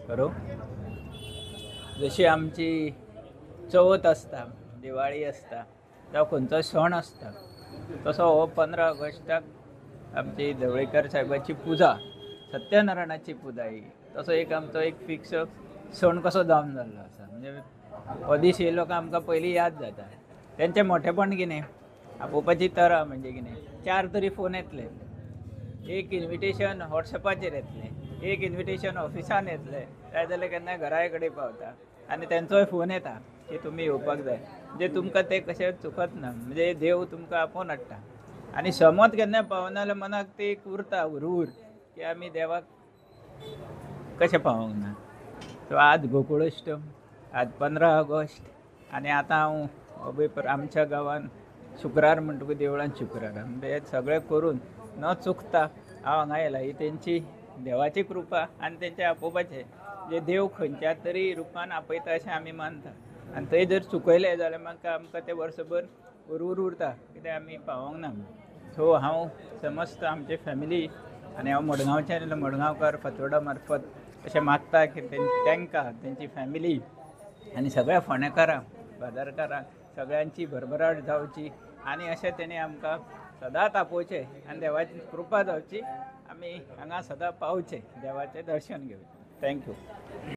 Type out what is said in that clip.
करू जशी आमची चवथ असता, दिवाळी असता, जावं खंयचो सण असता, तसो हो 15 ऑगस्टाक आमची ढवळीकर साहेबाची पुजा, सत्यनारायणाची पुजा ही तसो एक आमचो एक फिक्स सण कसो जावन जाल्लो आसा. म्हणजे हो दीस येयलो काय आमकां पयलीं याद जाता तेंचें मोठेपण कितें, आपोवपाची तरा म्हणजे कितें, 4 तरी फोन येतले. एक इन्विटेशन वॉट्सॅपाचेर येतलें, एक इन्विटेशन ऑफिसान येतलें, जाय जाल्यार केन्नाय घरा कडेन पावता आनी तेंचोय फोन येता की तुमी येवपाक जाय. म्हणजे तुमकां ते कशें चुकत ना, म्हणजे देव तुमकां आपोवन हाडटा. आनी समज केन्नाय पावना जाल्यार मनाक ती एक उरता हुरहूर की आमी देवाक कशें पावोंक ना. सो आज गोकुळाष्टम, आज 15 ऑगस्ट आनी आतां हांव आमच्या गांवांत शुक्रार म्हणटकूच देवळांत शुक्रार म्हणजे हे सगळें करून न चुकता हांव हांगा येयला. ही तेंची देवाची कृपा आनी तेंचे आपोवपाचें जे देव खंयच्या तरी रुपान आपयता अशें आमी मानता. आनी थंय जर चुकयलें जाल्यार म्हाका आमकां तें वर्सभर हुरहूर उरता कित्याक आमी पावोंक ना. सो हांव समस्त आमचे फॅमिली आनी हांव मडगांवच्यान मडगांवकार फातोर्डा मार्फत अशें मागता की तांकां तेंची फॅमिली आनी सगळ्या फोंडेकारांक बाजारकारांक सगळ्यांची भरभराट जावची आनी अशें तेणी आमकां सदांच आपोवचें आनी देवाची कृपा जावची, आमी हांगा सदां पावचे, देवाचें दर्शन घेवचें. थँक्यू.